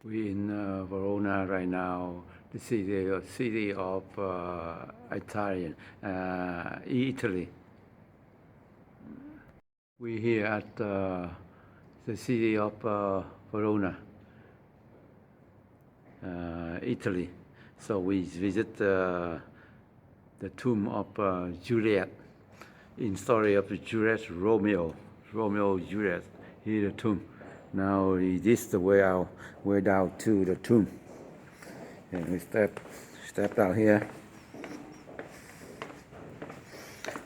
We're in Verona right now, the city of Italian, Italy. We're here at the city of Verona, Italy. So we visit the tomb of Juliet, in story of Juliet, Romeo, Juliet. Here the tomb. Now this is the way down to the tomb. And we step down here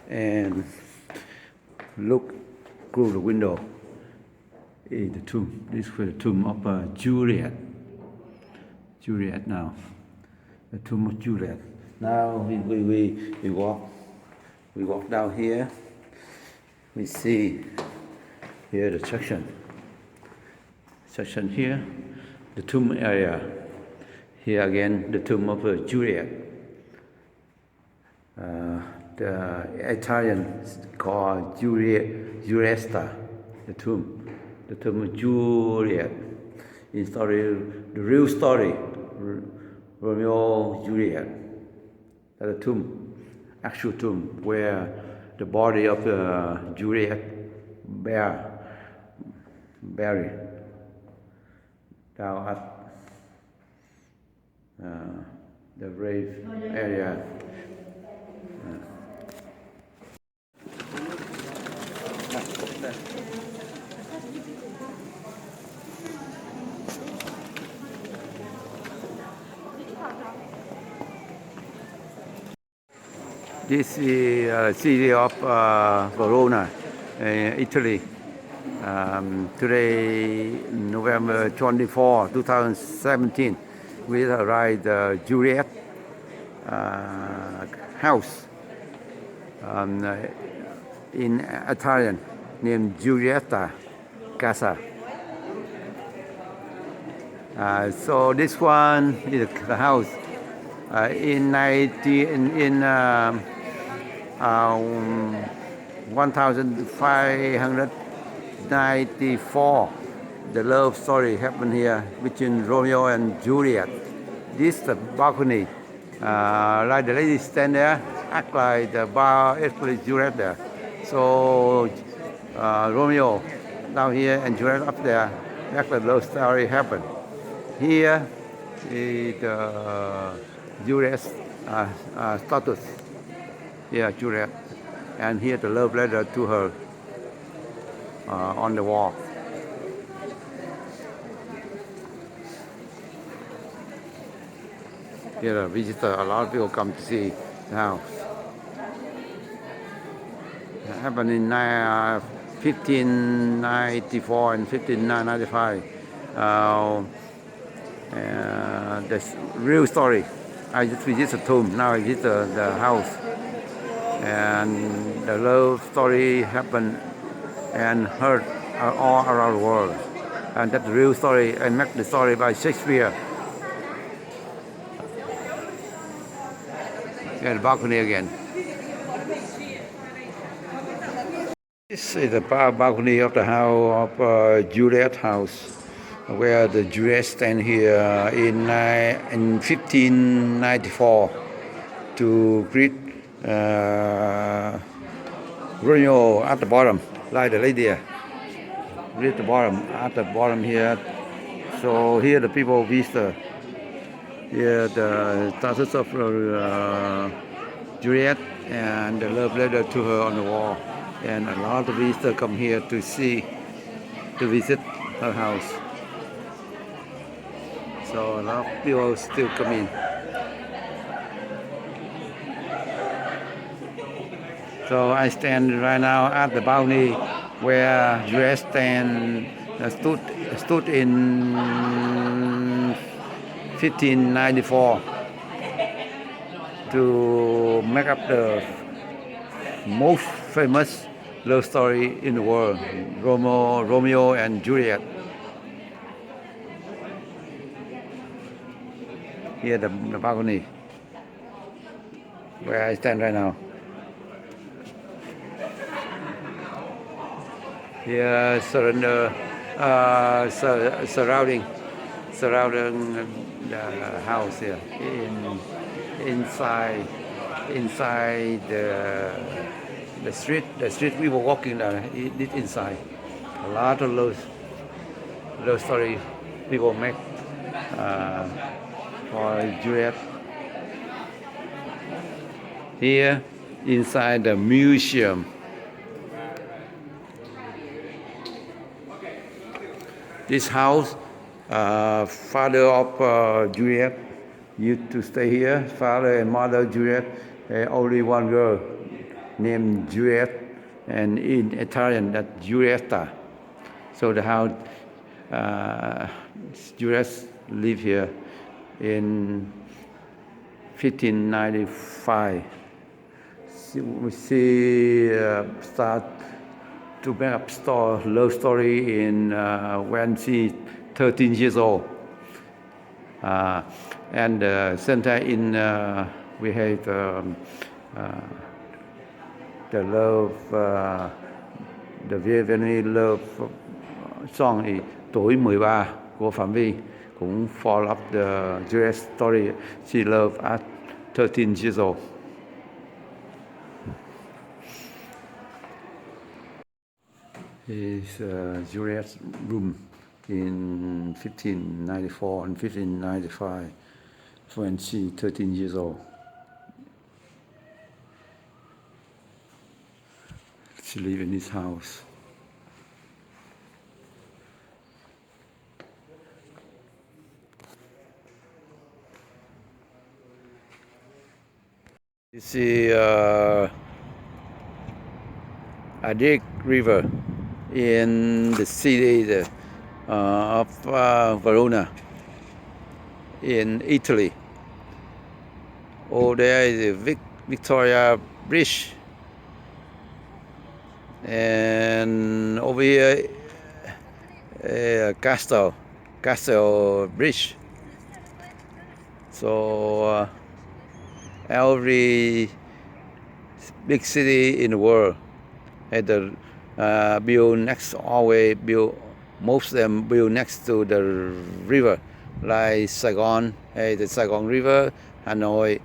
and look through the window in the tomb. This is the tomb of Juliet. Juliet now. The tomb of Juliet. Now we walk down here. We see here the section here, the tomb area. Here again, the tomb of Juliet. The Italian called Giulietta, the tomb of Juliet. In story, the real story, Romeo, Juliet. The tomb, actual tomb, where the body of Juliet buried down at the grave area. This is the city of Verona, Italy. Today, November 24, 2017, we arrived at Juliet house in Italian, named Giulietta Casa. So this one is the house. In 1594, the love story happened here between Romeo and Juliet. This is the balcony. Like the lady stand there, act like the bar, actually Juliet there. So Romeo down here and Juliet up there, act like the love story happened. Here is Juliet's status. Here, Juliet. And here the love letter to her on the wall. Here a visitor, a lot of people come to see the house. It happened in 1594 and 1595. The real story. I just visit the tomb, now I visit the house. And the love story happened and heard all around the world. And that's the real story, and make the story by Shakespeare. Yeah, the balcony again. This is the balcony of the house of Juliet house, where the Juliet stand here in 1594 to greet Romeo at the bottom, like the lady there. Read the bottom, at the bottom here. So here the people visit. Here the status of Juliet and the love letter to her on the wall. And a lot of visitors come here to visit her house. So a lot of people still come in. So I stand right now at the balcony where Juliet stood in 1594 to make up the most famous love story in the world, Romeo and Juliet. Here the balcony where I stand right now. Here surrounding surrounding the house here. Inside the street we were walking it inside. A lot of love story people make for Juliet. Here inside the museum. This house, father of Juliet used to stay here. Father and mother Juliet, only one girl named Juliet, and in Italian that Giulietta. So the house Juliet lived here in 1595. She start to make up love story in when she 13 years old. And same time in we have the love, the very love song thì tuổi 13 của Phạm Vi cũng follow up the Juliet story. She loved at 13 years old. Is Juliet's room in 1594 and 1595 when she 13 years old. She lived in this house. You see Adige River in the city of Verona in Italy. Oh, there is a Victoria Bridge, and over here Castle Bridge. So every big city in the world had the build next, always build, most of them build next to the river, like Saigon, the Saigon River, Hanoi,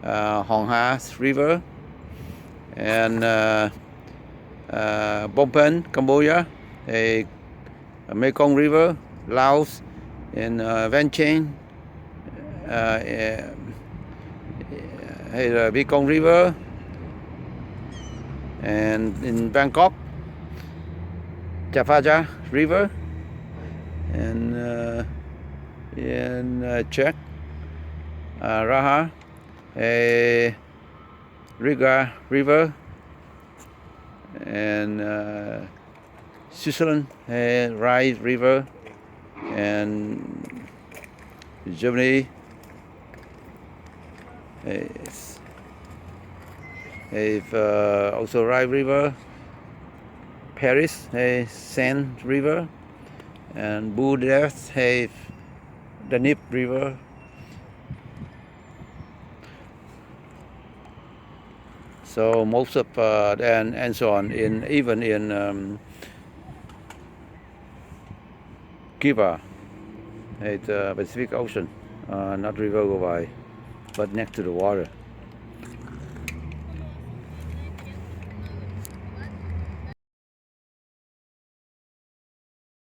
Hong Ha River, and Phnom Penh, Cambodia, Mekong River, Laos, and Vientiane, Mekong River, and in Bangkok, Chaphaja River, and in Czech, Raha, Riga River, and Switzerland, Rhine River, and Germany, also Rhine River, Paris, Seine River, and Budapest, Danube River. So most of and so on, even in Cuba, the Pacific Ocean, not river go by, but next to the water.